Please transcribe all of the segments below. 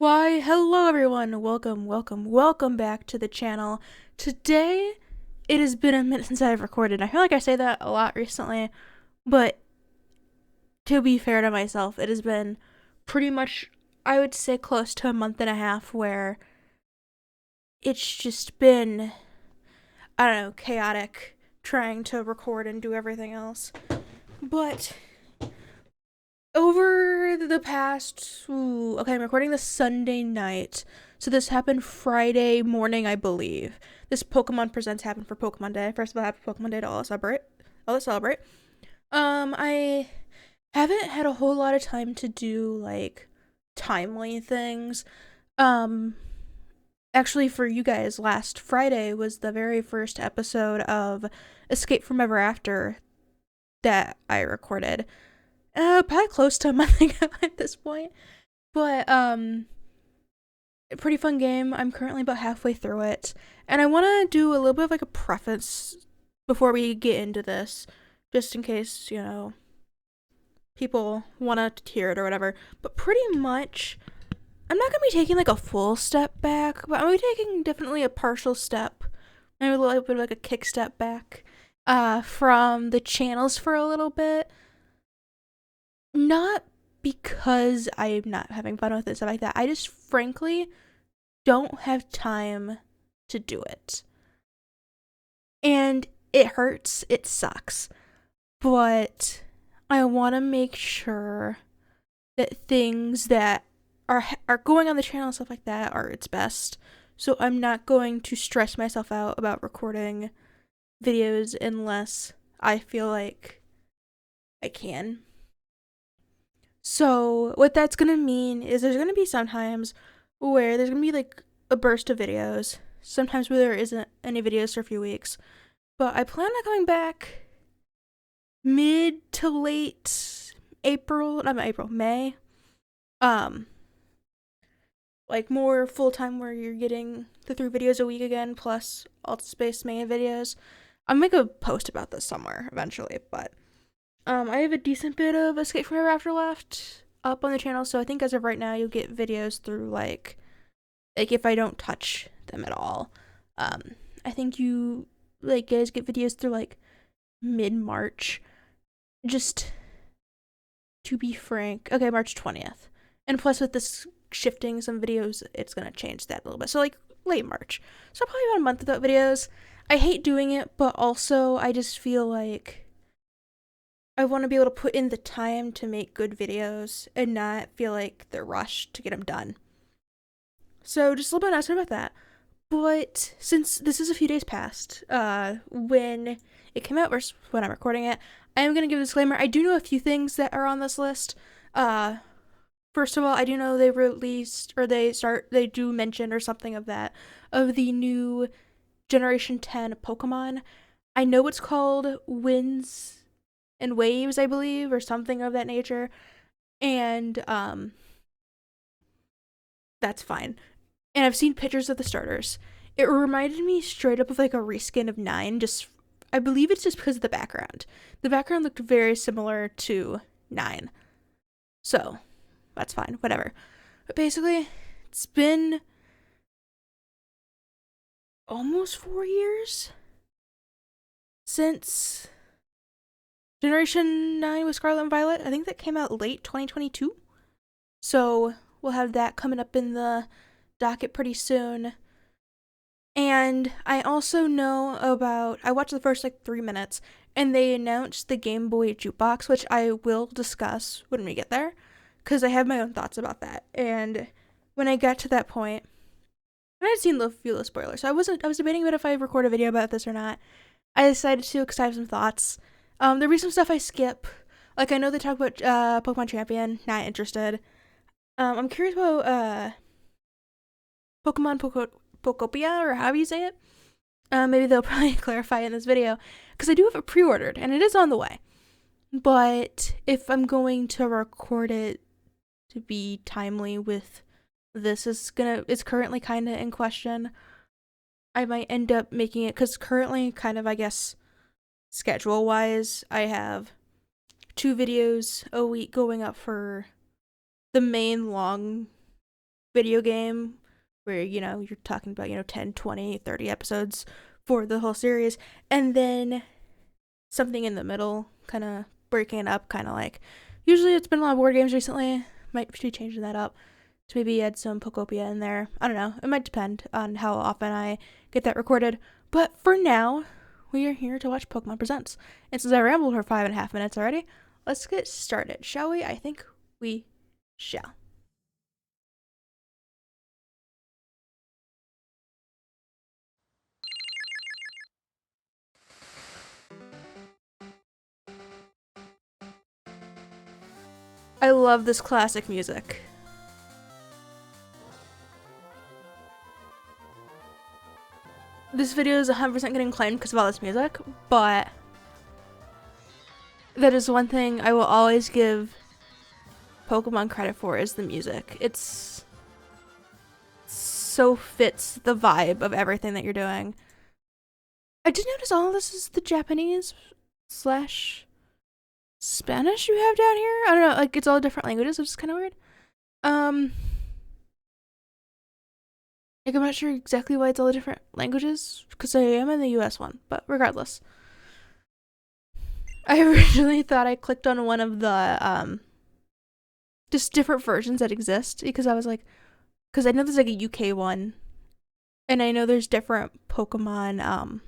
Why, hello everyone. Welcome back to the channel. Today, it has been a minute since I've recorded. I feel like I say that a lot recently, but to be fair to myself, it has been pretty much, I would say, close to a month and a half where it's just been, I don't know, chaotic trying to record and do everything else. But over the past, okay, I'm recording this Sunday night. So this happened Friday morning, I believe. This Pokemon Presents happened for Pokemon Day. First of all, happy Pokemon Day to all celebrate. I haven't had a whole lot of time to do like timely things. Um, Actually, for you guys, last Friday was the very first episode of Escape from Ever After that I recorded. Probably close to a month ago at this point. But a pretty fun game. I'm currently about halfway through it, and I want to do a little bit of like a preface before we get into this, just in case people want to hear it or whatever. But pretty much, I'm not gonna be taking like a full step back, but I'm gonna be taking definitely a partial step, maybe a little bit of like a kick step back, from the channels for a little bit. Not because I'm not having fun with it, stuff like that. I just frankly don't have time to do it. And it hurts, it sucks. But I want to make sure that things that are going on the channel and stuff like that are its best. So I'm not going to stress myself out about recording videos unless I feel like I can. So what that's gonna mean is there's gonna be sometimes where there's gonna be like a burst of videos, sometimes where there isn't any videos for a few weeks. But I plan on coming back mid to late April, not April, May. Um, like more full time where you're getting the 3 videos a week again, plus Altaspace main videos. I'll make a post about this somewhere eventually, but I have a decent bit of Escape from Ever After left up on the channel, so I think as of right now you'll get videos through like if I don't touch them at all. I think you like guys get videos through like mid-March. Just to be frank, okay, March 20th. And plus with this shifting some videos, it's gonna change that a little bit. So like late March. So probably about a month without videos. I hate doing it, but also I just feel like I want to be able to put in the time to make good videos and not feel like they're rushed to get them done. So just a little bit nicer about that. But since this is a few days past, when it came out versus when I'm recording it, I am gonna give a disclaimer. I do know a few things that are on this list. Uh, First of all, I do know they released or they do mention or something of that of the new Generation 10 Pokemon. I know it's called Winds and Waves, I believe, or something of that nature. And that's fine. And I've seen pictures of the starters. It reminded me straight up of like a reskin of 9. Just I believe it's just because of the background. The background looked very similar to 9. So, that's fine, whatever. But basically, it's been almost 4 years since Generation 9 with Scarlet and Violet. I think that came out late 2022. So, we'll have that coming up in the docket pretty soon. And I also know I watched the first like 3 minutes, and they announced the Game Boy Jukebox, which I will discuss when we get there, because I have my own thoughts about that. And when I got to that point, and I'd seen the few spoilers, so I was debating about if I record a video about this or not. I decided to because I have some thoughts. There'll be some stuff I skip. Like I know they talk about Pokemon Champion, not interested. I'm curious about Pokopia, or how you say it. Maybe they'll probably clarify in this video, because I do have it pre-ordered, and it is on the way. But if I'm going to record it to be timely with this, it's currently kind of in question. I might end up making it, because currently, kind of, I guess, schedule-wise, I have 2 videos a week going up for the main long video game where, you know, you're talking about, you know, 10, 20, 30 episodes for the whole series, and then something in the middle, kind of breaking it up, kind of like, usually it's been a lot of board games recently, might be changing that up, to maybe add some Pokopia in there. I don't know, it might depend on how often I get that recorded, but for now, we are here to watch Pokemon Presents, and since I rambled for 5.5 minutes already, let's get started, shall we? I think we shall. I love this classic music. This video is 100% getting claimed because of all this music, but that is one thing I will always give Pokemon credit for, is the music. It's so fits the vibe of everything that you're doing. I did notice all of this is the Japanese slash Spanish you have down here. I don't know, like it's all different languages, which is kind of weird. Like I'm not sure exactly why it's all the different languages, because I am in the US one, but regardless. I originally thought I clicked on one of the just different versions that exist, because I was like, because I know there's like a UK one, and I know there's different Pokemon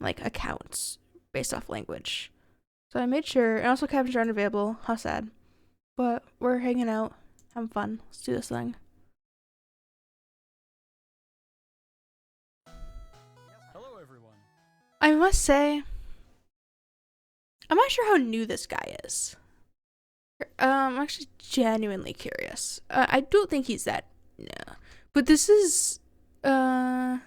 like accounts based off language. So I made sure, and also captions are unavailable. How sad. But we're hanging out, having fun. Let's do this thing. Hello, everyone. I must say, I'm not sure how new this guy is. I'm actually genuinely curious. I don't think he's that new. But this is, okay,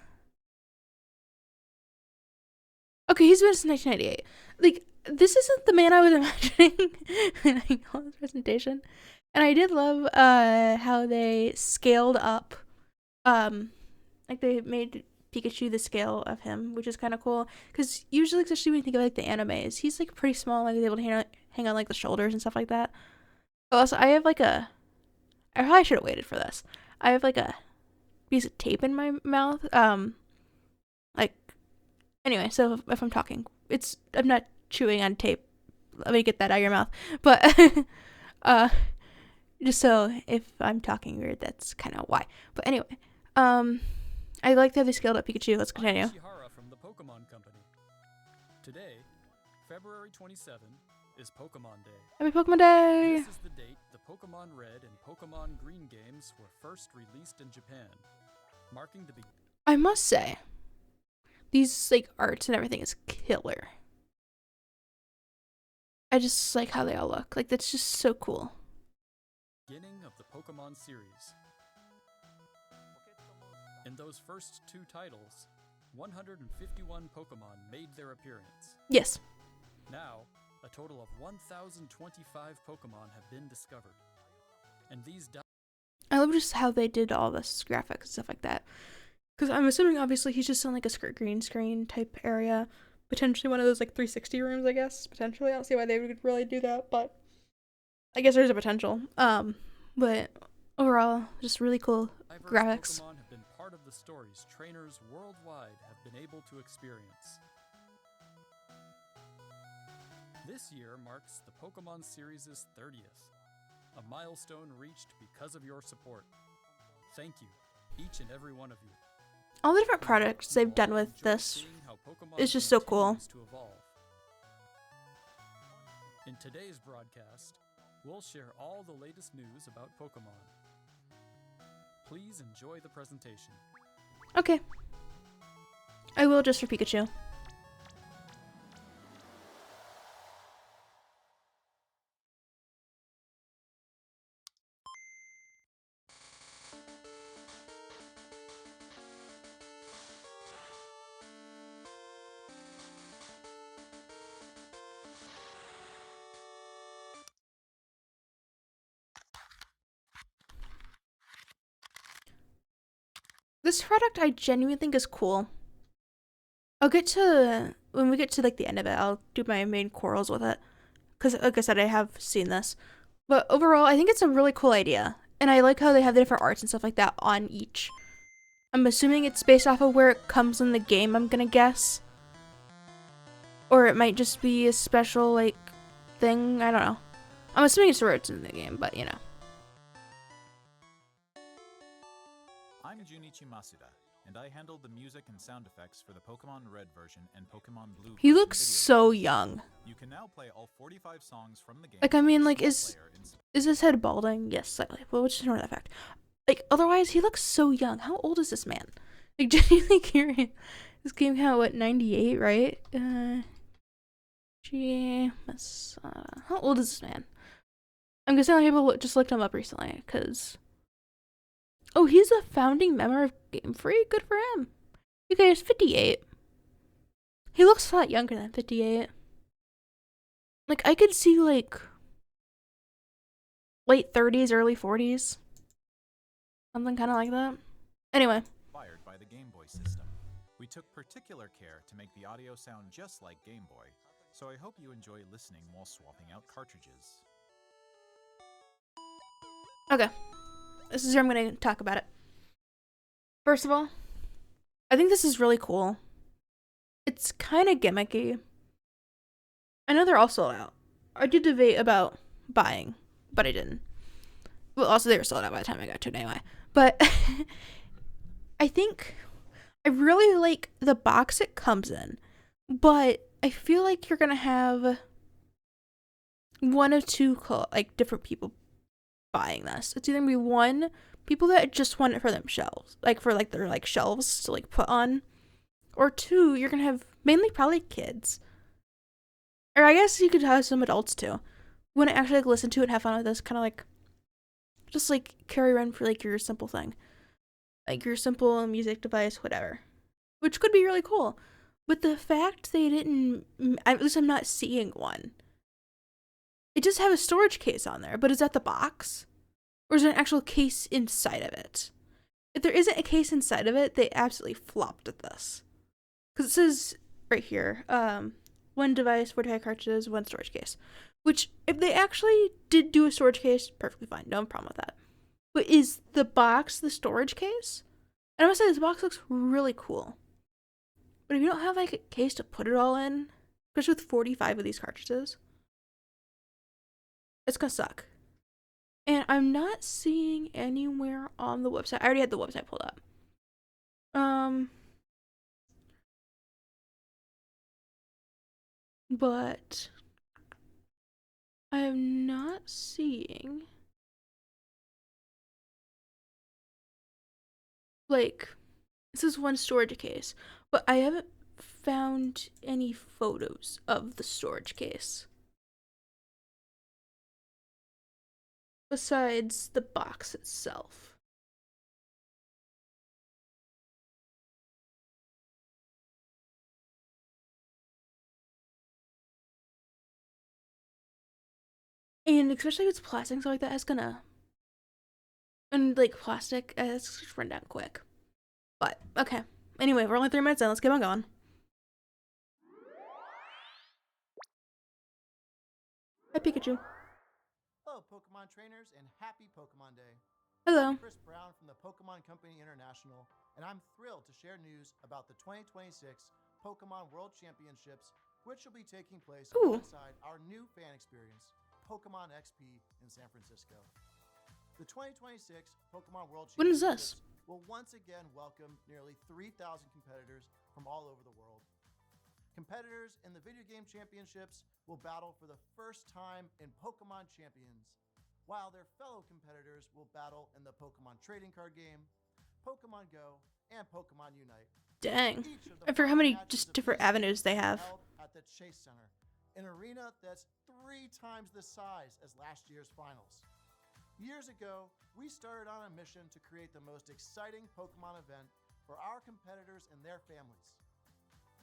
he's been since 1998. Like, this isn't the man I was imagining when I saw this presentation. And I did love how they scaled up, like they made Pikachu the scale of him, which is kind of cool. Because usually, especially when you think of like the animes, he's like pretty small, like he's able to hang on like the shoulders and stuff like that. Also, I have like I probably should have waited for this. I have like a piece of tape in my mouth. Like, anyway, so if I'm talking, I'm not chewing on tape. Let me get that out of your mouth. But just so if I'm talking weird, that's kind of why. But anyway, I like how they scaled up Pikachu. Let's continue. I'm Ishihara from the Pokemon Company. Today, February 27, is Pokemon Day. Happy Pokemon Day! This is the date the Pokemon Red and Pokemon Green games were first released in Japan, marking the beginning. I must say, these like arts and everything is killer. I just like how they all look. Like that's just so cool. Beginning of the Pokemon series. In those first two titles, 151 Pokemon made their appearance. Yes. Now, a total of 1,025 Pokemon have been discovered. And these I love just how they did all this graphics and stuff like that. Because I'm assuming obviously he's just in like a green screen type area. Potentially one of those like 360 rooms, I guess. Potentially. I don't see why they would really do that, but I guess there's a potential. But overall, just really cool graphics. Pokemon have been part of the stories trainers worldwide have been able to experience. This year marks the Pokemon series' 30th, a milestone reached because of your support. Thank you, each and every one of you. All the different products they've done with this is just so cool. In today's broadcast, we'll share all the latest news about Pokemon. Please enjoy the presentation. Okay. I will just for Pikachu. This product I genuinely think is cool. I'll get to, when we get to like the end of it, I'll do my main quarrels with it. Because like I said, I have seen this. But overall, I think it's a really cool idea. And I like how they have the different arts and stuff like that on each. I'm assuming it's based off of where it comes in the game, I'm gonna guess. Or it might just be a special, like, thing. I don't know. I'm assuming it's where it's in the game, but you know. I'm Junichi Masuda, and I handled the music and sound effects for the Pokemon Red version and Pokemon Blue He version looks video so games. young. You can now play all 45 songs from the game. Like, I mean, on a like, small is player in- his head balding? Yes, slightly. Well, which is not that fact. Like, otherwise, he looks so young. How old is this man? Like, genuinely curious. This game came out, what, 98, right? How old is this man? I'm guessing a lot of people just looked him up recently, because... Oh, he's a founding member of Game Freak? Good for him. Okay, he's 58. He looks a lot younger than 58. Like, I could see, like, late 30s, early 40s. Something kind of like that. Anyway. Inspired by the Game Boy system. We took particular care to make the audio sound just like Game Boy, so I hope you enjoy listening while swapping out cartridges. Okay. This is where I'm going to talk about it. First of all, I think this is really cool. It's kind of gimmicky. I know they're all sold out. I did debate about buying, but I didn't. Well, also they were sold out by the time I got to it anyway. But I think I really like the box it comes in, but I feel like you're gonna have one of two like different people buying this. It's either gonna be one, people that just want it for themselves, like for like their like shelves to like put on, or two, you're gonna have mainly probably kids. Or I guess you could have some adults too. When I actually like listen to it and have fun with this, kind of like just like carry around for like your simple thing. Like your simple music device, whatever. Which could be really cool. But the fact they didn't, at least I'm not seeing one. It just have a storage case on there, but is that the box? Or is there an actual case inside of it? If there isn't a case inside of it, they absolutely flopped at this. Because it says right here, one device, 45 cartridges, one storage case. Which, if they actually did do a storage case, perfectly fine, no problem with that. But is the box the storage case? And I must say, this box looks really cool. But if you don't have like a case to put it all in, especially with 45 of these cartridges, it's gonna suck. And I'm not seeing anywhere on the website. I already had the website pulled up. But I'm not seeing like this is one storage case, but I haven't found any photos of the storage case besides the box itself. And especially if it's plastic and stuff like that, it's gonna, and like plastic, it's just run down quick. But okay. Anyway, we're only 3 minutes in. Let's get on going. Hi, Pikachu. Hello, Pokemon trainers, and happy Pokemon Day. Hello. I'm Chris Brown from the Pokemon Company International, and I'm thrilled to share news about the 2026 Pokemon World Championships, which will be taking place Ooh. alongside our new fan experience, Pokemon XP in San Francisco. The 2026 Pokemon World When is this? Championships will once again welcome nearly 3,000 competitors from all over the world. Competitors in the video game championships will battle for the first time in Pokemon Champions, while their fellow competitors will battle in the Pokemon trading card game, Pokemon Go, and Pokemon Unite. Dang. Each of the I forgot how many matches just of different this avenues they will be have. held at the Chase Center, an arena that's 3 times the size as last year's finals. Years ago, we started on a mission to create the most exciting Pokemon event for our competitors and their families.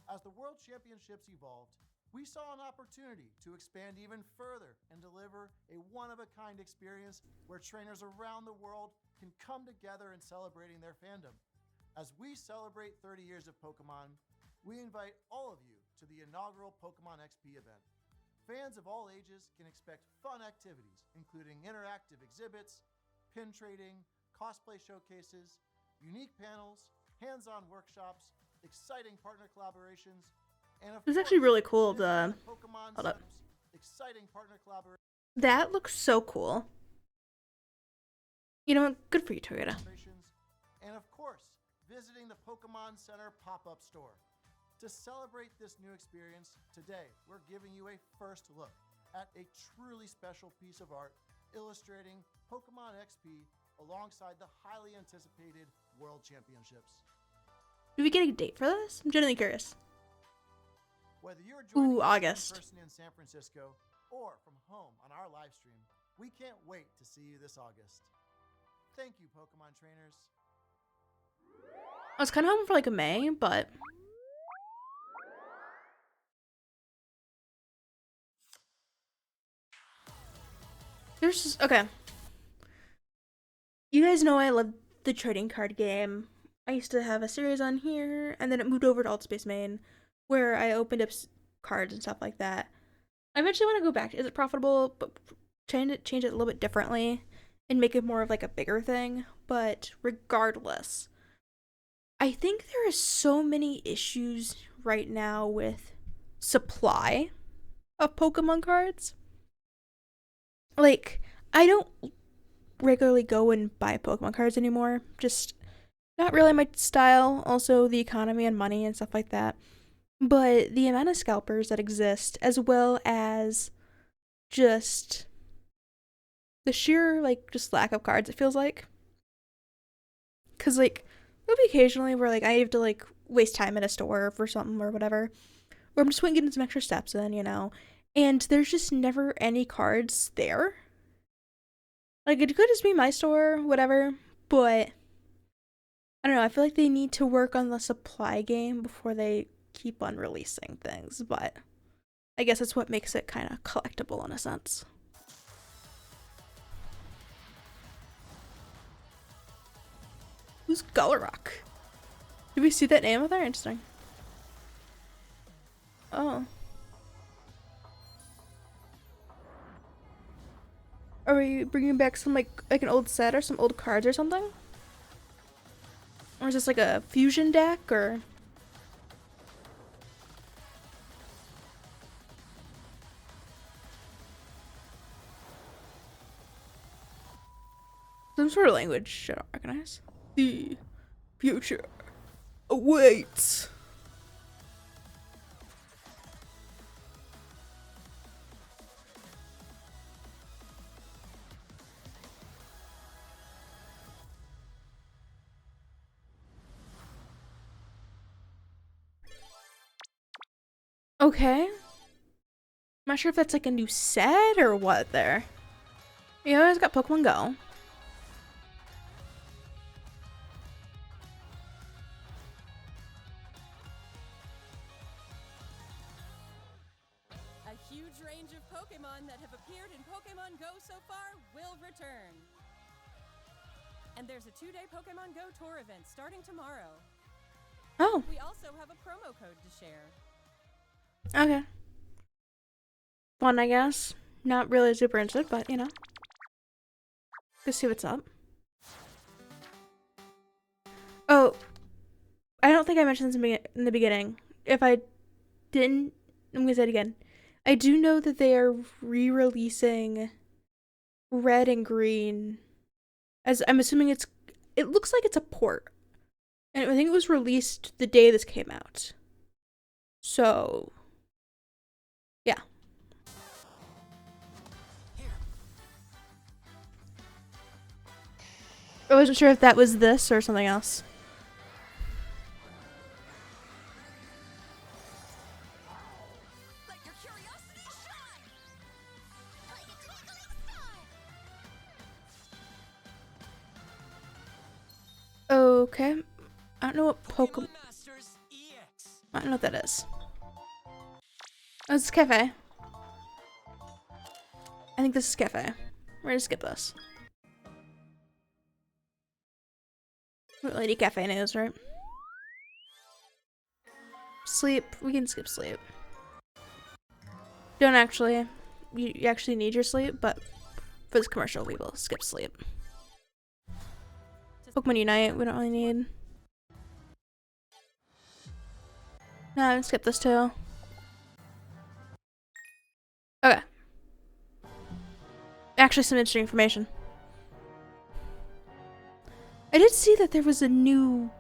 As the World Championships evolved, we saw an opportunity to expand even further and deliver a one-of-a-kind experience where trainers around the world can come together in celebrating their fandom. As we celebrate 30 years of Pokemon, we invite all of you to the inaugural Pokemon XP event. Fans of all ages can expect fun activities, including interactive exhibits, pin trading, cosplay showcases, unique panels, hands-on workshops, exciting partner collaborations, and of It's course, actually really cool. visit one The of Pokemon hold up. Center's exciting partner collaborations. That looks so cool. You know what? Good for you, Toyota. And of course, visiting the Pokemon Center pop-up store. To celebrate this new experience, today we're giving you a first look at a truly special piece of art illustrating Pokemon XP alongside the highly anticipated World Championships. Do we get a date for this? I'm genuinely curious. Whether you're joining us August. in person in San Francisco or from home on our live stream, we can't wait to see you this August. Thank you, Pokemon trainers. I was kind of hoping for like a May, but there's just, okay. You guys know I love the trading card game. I used to have a series on here, and then it moved over to Altaspace main, where I opened up cards and stuff like that. I eventually want to go back. Is it profitable? But change it a little bit differently, and make it more of like a bigger thing. But regardless, I think there are so many issues right now with supply of Pokemon cards. Like, I don't regularly go and buy Pokemon cards anymore. Just not really my style. Also, the economy and money and stuff like that. But the amount of scalpers that exist, as well as just the sheer, like, just lack of cards, it feels like. Because, like, there'll be occasionally where, like, I have to, like, waste time at a store for something or whatever. Or I'm just going to get some extra steps in, you know. And there's just never any cards there. Like, it could just be my store, whatever. But, I don't know, I feel like they need to work on the supply game before they keep on releasing things. But I guess that's what makes it kind of collectible in a sense. Who's Gulrock? Did we see that name up there? Interesting. Oh. Are we bringing back some like an old set or some old cards or something? Or is this like a fusion deck or? Some sort of language I don't recognize. The future awaits. Okay. I'm not sure if that's like a new set or what there. You always got Pokemon Go. A huge range of Pokemon that have appeared in Pokemon Go so far will return. And there's a 2-day Pokemon Go tour event starting tomorrow. Oh. We also have a promo code to share. Okay. Fun, I guess. Not really super interested, but you know. Let's see what's up. Oh. I don't think I mentioned this in the beginning. If I didn't, I'm gonna say it again. I do know that they are re-releasing Red and Green. As I'm assuming it looks like it's a port. And I think it was released the day this came out. So, yeah. I wasn't sure if that was this or something else. Let your curiosity shine! Like a twinkling star! Okay. I don't know what Pokemon. I don't know what that is. Oh, it's Cafe. I think this is Cafe. We're gonna skip this. We don't really need Cafe news, right? Sleep. We can skip sleep. Don't actually. You actually need your sleep, but for this commercial, we will skip sleep. Pokemon Unite, we don't really need. No, I'm gonna skip this too. Okay. Actually, some interesting information. I did see that there was a new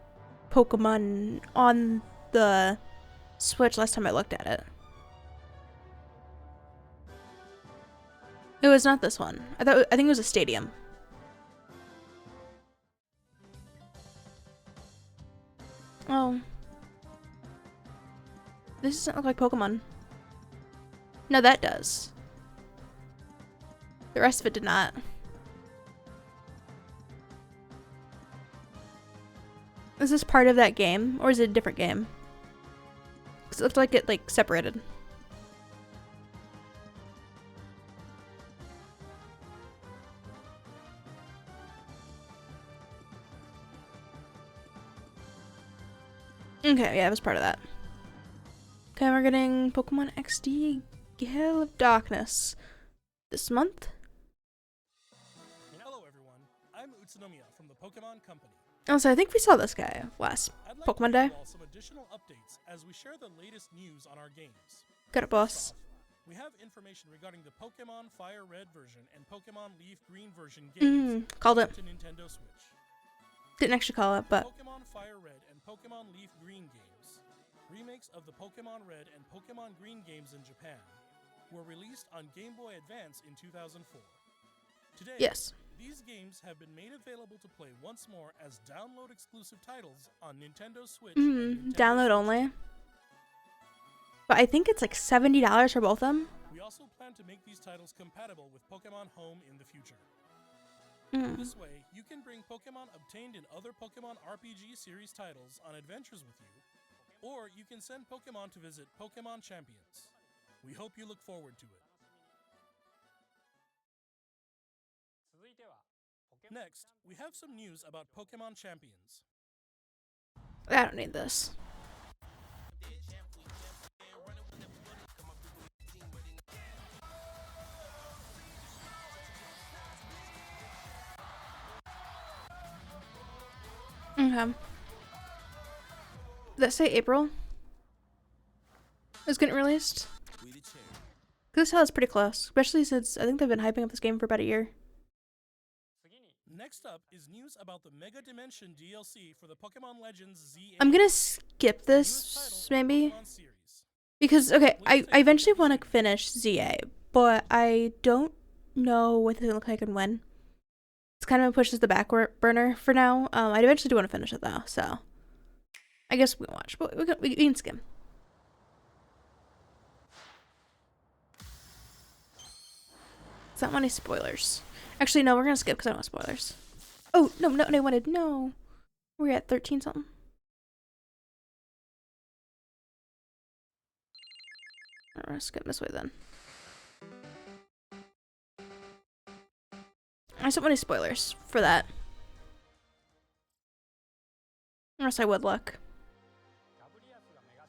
Pokemon on the Switch last time I looked at it. It was not this one. I think it was a stadium. Oh. This doesn't look like Pokemon. No, that does. The rest of it did not. Is this part of that game, or is it a different game? Because it looked like it, like, separated. Okay, yeah, it was part of that. Okay, we're getting Pokemon XD Gale of Darkness this month. Hello everyone, I'm Utsunomiya from the Pokemon Company. Oh, so I think we saw this guy last I'd like Pokemon to Day. give you all some additional updates as we share the latest news on our games. Got it, boss. We have information regarding the Pokemon Fire Red version and Pokemon Leaf Green version games Called it. to Nintendo Switch. Didn't actually call it, but Pokemon Fire Red and Pokemon Leaf Green games, remakes of the Pokemon Red and Pokemon Green games in Japan, were released on Game Boy Advance in 2004. Today, yes. these games have been made available to play once more as download exclusive titles on Nintendo Switch. And Nintendo Download Switch only. 2. But I think it's like $70 for both of them. We also plan to make these titles compatible with Pokemon Home in the future. This way, you can bring Pokemon obtained in other Pokemon RPG series titles on adventures with you, or you can send Pokemon to visit Pokemon Champions. We hope you look forward to it. Next, we have some news about Pokemon Champions. I don't need this. Okay. Did that say April? It's getting released? This hell is pretty close, especially since I think they've been hyping up this game for about a year. Next up is news about the Mega Dimension DLC for the Pokemon Legends ZA. I'm gonna skip this, maybe. Because, okay, I eventually want to finish ZA, but I don't know what it's gonna look like and when. It's kind of been pushed as the back burner for now. I eventually do want to finish it, though, so I guess we can watch, but we can skim. It's not any spoilers. Actually, no, we're gonna skip because I don't want spoilers. Oh, no, I wanted, no. We're at 13 something. I'm gonna skip this way then. I just don't want any spoilers for that. Unless I would look.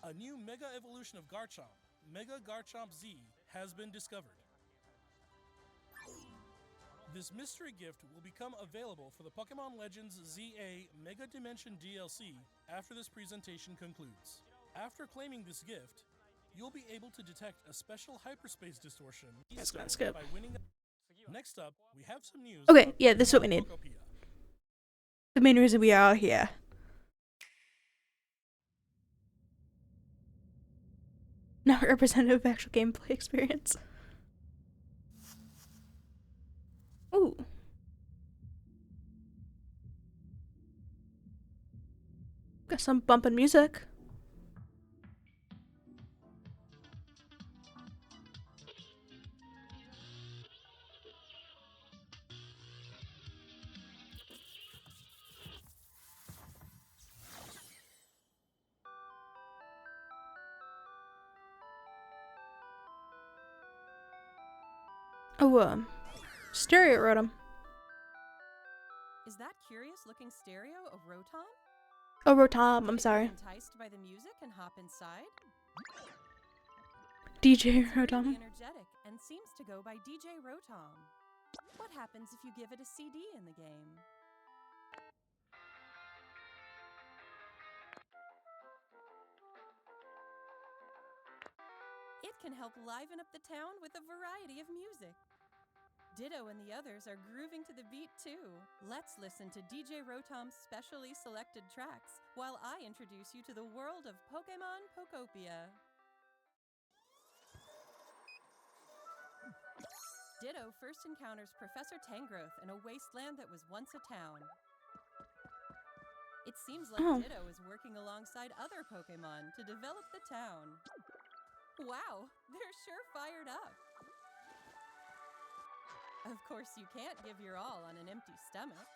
A new Mega Evolution of Garchomp, Mega Garchomp Z, has been discovered. This mystery gift will become available for the Pokemon Legends ZA Mega Dimension DLC after this presentation concludes. After claiming this gift, you'll be able to detect a special hyperspace distortion by winning. Next up, we have some news. Okay, yeah, this is what we need. The main reason we are here. Not representative of actual gameplay experience. Ooh. Got some bumpin' music. Oh, Stereo Rotom. Is that curious-looking stereo a Rotom? Oh, Rotom, I'm sorry. Enticed by the music and hop inside? DJ It's really Rotom. energetic and seems to go by DJ Rotom. What happens if you give it a CD in the game? It can help liven up the town with a variety of music. Ditto and the others are grooving to the beat too. Let's listen to DJ Rotom's specially selected tracks while I introduce you to the world of Pokemon Pokopia. Ditto first encounters Professor Tangrowth in a wasteland that was once a town. It seems like Ditto is working alongside other Pokemon to develop the town. Wow, they're sure fired up. Of course, you can't give your all on an empty stomach.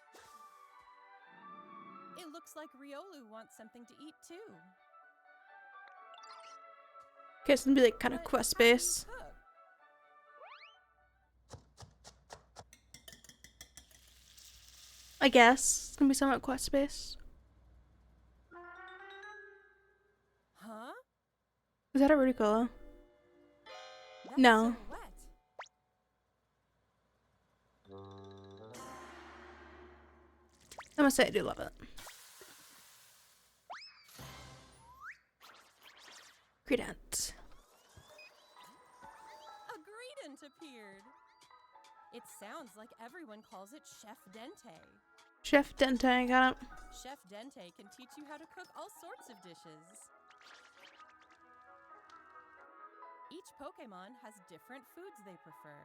It looks like Riolu wants something to eat too. Okay, it's gonna be like kind of quest based. I guess it's gonna be somewhat quest based. Huh? Is that a Rudicolo? That's No. so wet. I must say I do love it. Credent. A Greedent appeared. It sounds like everyone calls it Chef Dente. Chef Dente, got it. Chef Dente can teach you how to cook all sorts of dishes. Each Pokemon has different foods they prefer.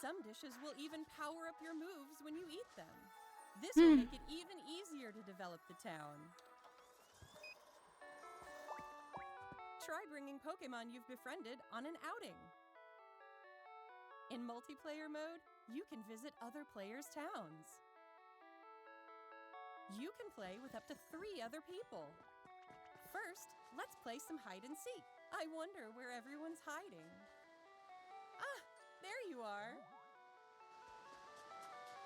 Some dishes will even power up your moves when you eat them. This will make it even easier to develop the town. Try bringing Pokemon you've befriended on an outing. In multiplayer mode, you can visit other players' towns. You can play with up to 3 other people. First, let's play some hide and seek. I wonder where everyone's hiding. Ah, there you are.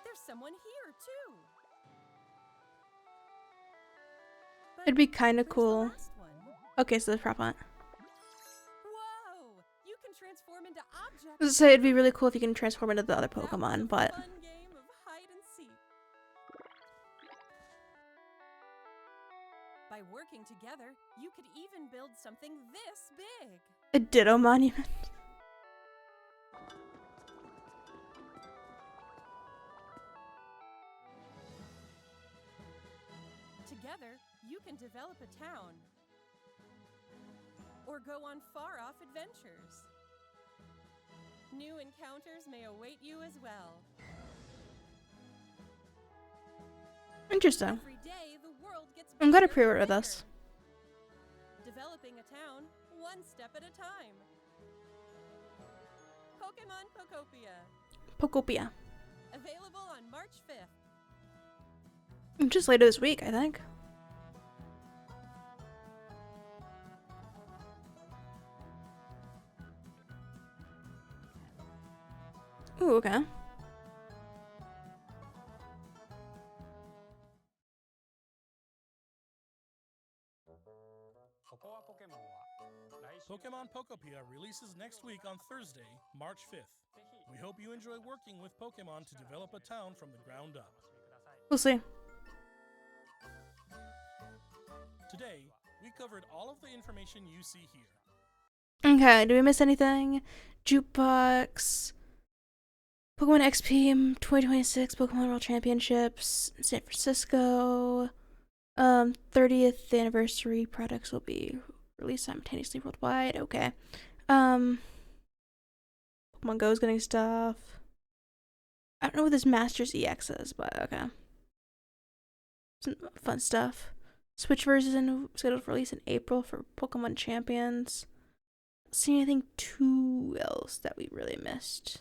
There's someone here, too. But It'd be kind of where's the cool. last one? Okay, so the prop on. Whoa! You can transform into objects. I was gonna say it'd be really cool if you can transform into the other Pokemon, but Fun game of hide and seek. By working together, you could even build something this big. a Ditto monument. Together, you can develop a town or go on far-off adventures. New encounters may await you as well. Interesting. Every day, the world gets I'm glad I bigger and pre-ordered bigger. this. Developing a town, one step at a time. Pokemon Pokopia. Pokopia. Available on March 5th. Just later this week, I think. Ooh, okay. Pokemon Pokopia releases next week on Thursday, March 5th. We hope you enjoy working with Pokemon to develop a town from the ground up. We'll see. Today, we covered all of the information you see here. Okay, do we miss anything? Jukebox, Pokemon XP 2026, Pokemon World Championships, San Francisco. 30th anniversary products will be released simultaneously worldwide. Okay. Pokemon Go is getting stuff. I don't know what this Masters EX is, but okay. Some fun stuff. Switch version scheduled for release in April for Pokemon Champions. See anything too else that we really missed?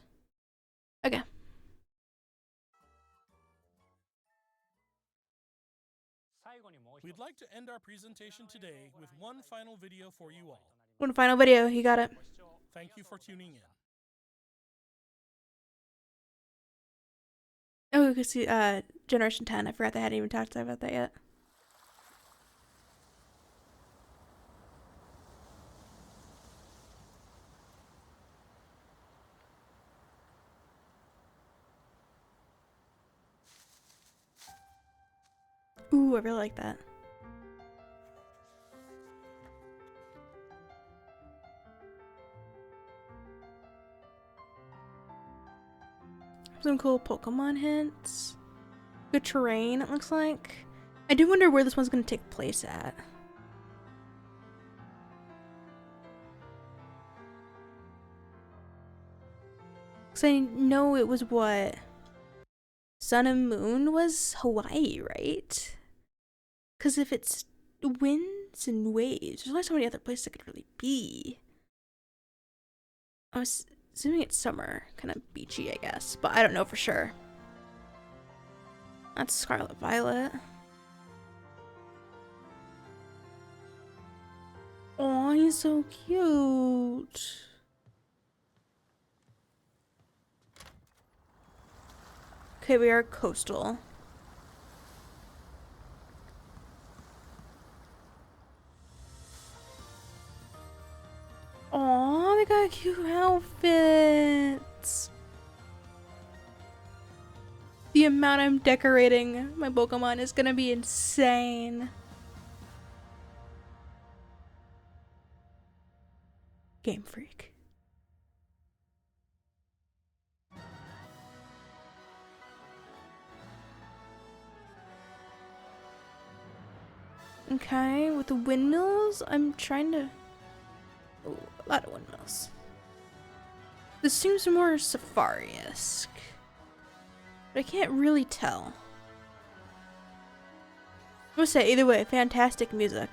Okay. We'd like to end our presentation today with one final video for you all. One final video. You got it. Thank you for tuning in. Oh, we could see Generation 10. I forgot they hadn't even talked about that yet. Ooh, I really like that. Some cool Pokemon hints. Good terrain, it looks like. I do wonder where this one's gonna take place at. Cause I know it was what? Sun and Moon was Hawaii, right? Cause if it's winds and waves, there's only so many other places it could really be. I was assuming it's summer, kind of beachy, I guess, but I don't know for sure. That's Scarlet Violet. Oh, he's so cute. Okay, we are coastal. Aw, they got cute outfits. The amount I'm decorating my Pokemon is gonna be insane. Game Freak. Okay, with the windmills, I'm trying to... Oh, a lot of windmills. This seems more safari-esque. But I can't really tell. I'm gonna say, either way, fantastic music.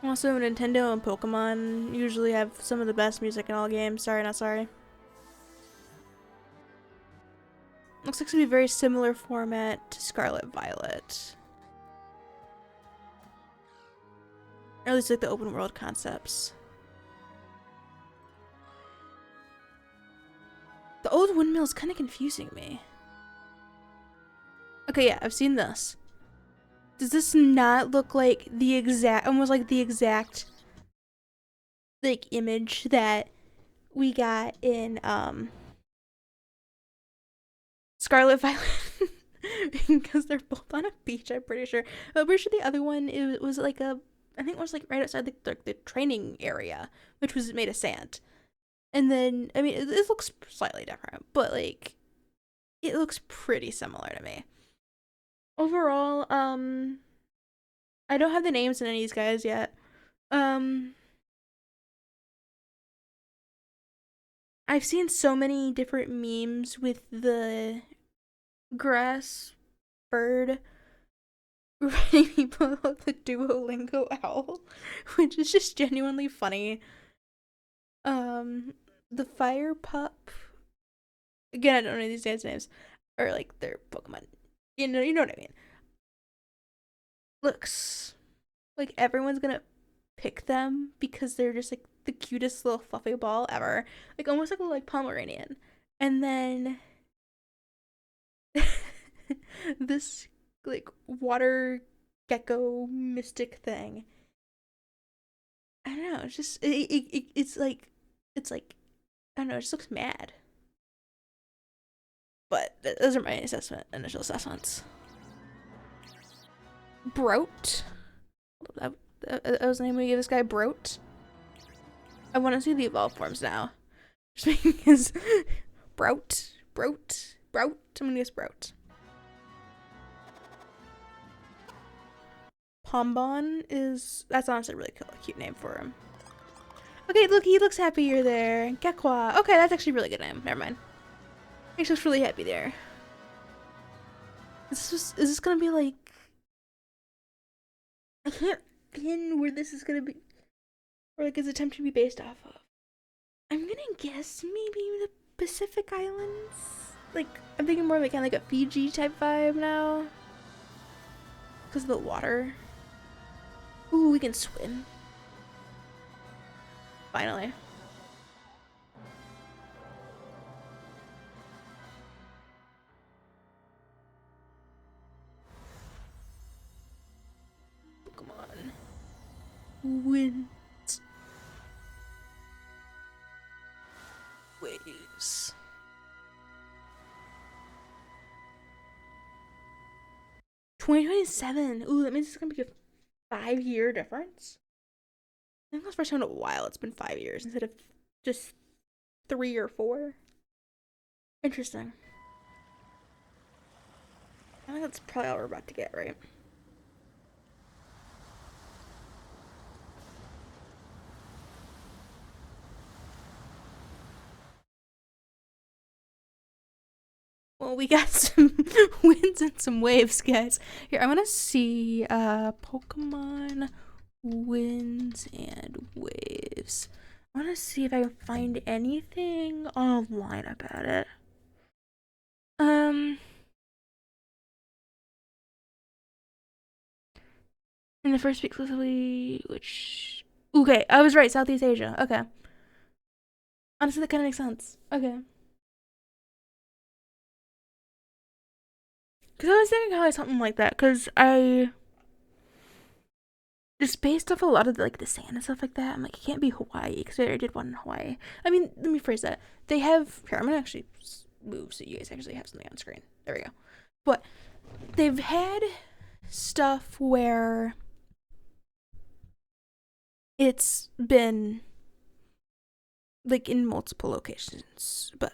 Also, Nintendo and Pokemon usually have some of the best music in all games. Sorry, not sorry. Looks like it's gonna be a very similar format to Scarlet Violet. Or at least like the open world concepts. The old windmill is kind of confusing me. Okay, yeah, I've seen this. Does this not look like the exact, almost like the exact, like, image that we got in, Scarlet Violet? Because they're both on a beach, I'm pretty sure. I'm pretty sure the other one, it was like a, I think it was like right outside the training area, which was made of sand. And then, I mean, it looks slightly different, but like, it looks pretty similar to me. Overall, I don't have the names in any of these guys yet. I've seen so many different memes with the grass bird reminding people of the Duolingo owl, which is just genuinely funny. The fire pup. Again, I don't know these guys' names, or like their Pokemon. You know what I mean. Looks like everyone's gonna pick them because they're just like the cutest little fluffy ball ever, like almost like a little like Pomeranian. And then this like water gecko mystic thing. I don't know. It's just it's like I don't know. It just looks mad. But those are my initial assessments. Broat. That was the name we gave this guy, Broat. I want to see the evolved forms now. Just because Broat. I'm gonna guess Broat. Pombon that's honestly a really cool, cute name for him. Okay, look, he looks happy you're there. Gekwa. Okay, that's actually a really good name. Never mind. He looks really happy there. Is this gonna be like... I can't pin where this is gonna be, or like is attempt to be based off of. I'm gonna guess maybe the Pacific Islands. Like I'm thinking more like kind of like a Fiji type vibe now, because of the water. Ooh, we can swim. Finally. Come on. Wind. Waves. $2027. Ooh, that means it's gonna be a 5-year difference. I think that's the first time in a while it's been 5 years instead of just 3 or 4. Interesting. I think that's probably all we're about to get, right? Well, we got some winds and some waves, guys. Here, I'm gonna see Pokemon winds and waves. I wanna see if I can find anything online about it. In the first exclusively, which okay, I was right, Southeast Asia. Okay. Honestly, that kind of makes sense. Okay. Because I was thinking probably something like that. Because I just based off a lot of like the sand and stuff like that. I'm like, it can't be Hawaii because I already did one in Hawaii. I mean, let me phrase that. They have here. I'm gonna actually move so you guys actually have something on screen. There we go. But they've had stuff where it's been like in multiple locations, but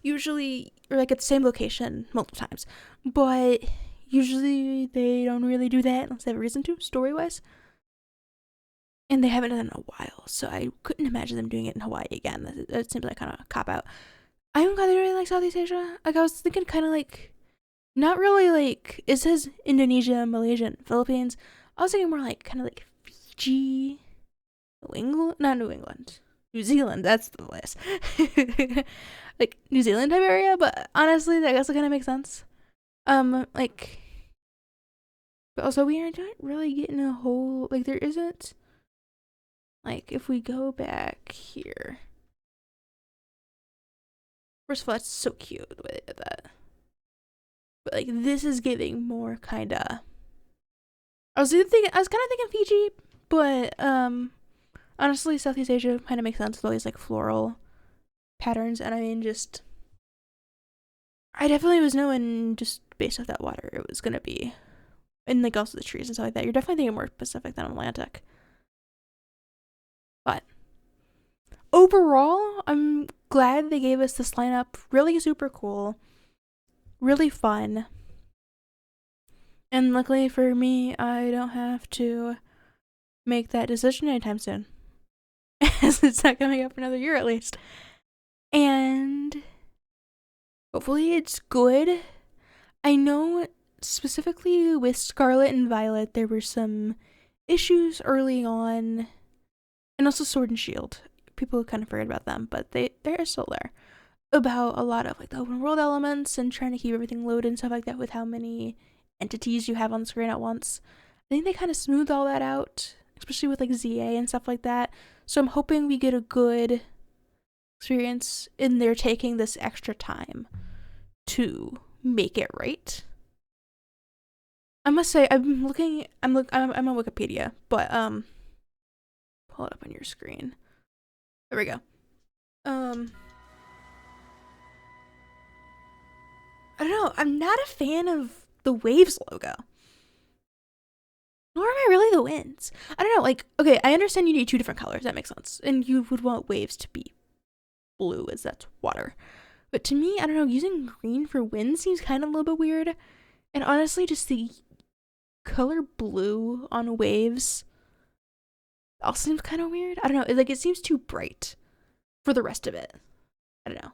usually or like at the same location multiple times, but usually they don't really do that unless they have a reason to, story-wise, and they haven't done it in a while, so I couldn't imagine them doing it in Hawaii again. That seems like kind of a cop-out. I'm glad they really like Southeast Asia. Like, I was thinking kind of like, not really like, it says Indonesia, Malaysia, and Philippines. I was thinking more like kind of like Fiji, New Zealand, that's the list. Like New Zealand type area, but honestly, I guess it kind of makes sense. Like, but also we aren't really getting a whole, like, there isn't, like, if we go back here. First of all, that's so cute the way they did that. But like, this is giving more kinda. I was kind of thinking Fiji, but honestly, Southeast Asia kind of makes sense with all these like floral patterns, and I mean, just I definitely was knowing just based off that water it was gonna be, and like also the trees and stuff like that. You're definitely thinking more Pacific than Atlantic, but overall, I'm glad they gave us this lineup. Really super cool, really fun, and luckily for me, I don't have to make that decision anytime soon, as it's not coming up for another year at least. And hopefully it's good. I know specifically with Scarlet and Violet, there were some issues early on, and also Sword and Shield. People kind of forget about them, but they're still there. About a lot of like the open world elements and trying to keep everything loaded and stuff like that with how many entities you have on the screen at once. I think they kind of smoothed all that out, especially with like ZA and stuff like that. So I'm hoping we get a good experience in there taking this extra time to make it right. I must say I'm on Wikipedia, but pull it up on your screen. There we go. I don't know, I'm not a fan of the Waves logo. Nor am I really the Winds. I don't know, like, okay, I understand you need 2 different colors, that makes sense. And you would want Waves to be blue, as that's water. But to me, I don't know, using green for Wind seems kind of a little bit weird. And honestly, just the color blue on Waves also seems kind of weird. I don't know, it seems too bright for the rest of it. I don't know.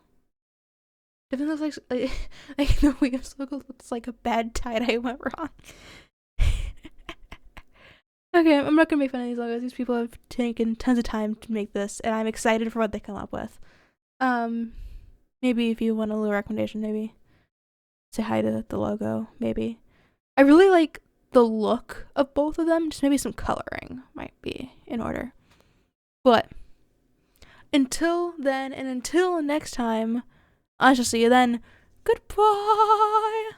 Definitely looks like the Waves logo looks like a bad tie-dye went wrong. Okay, I'm not gonna make fun of these logos. These people have taken tons of time to make this, and I'm excited for what they come up with. Maybe if you want a little recommendation, maybe say hi to the logo, maybe. I really like the look of both of them, just maybe some coloring might be in order. But until then, and until next time, I shall see you then. Goodbye!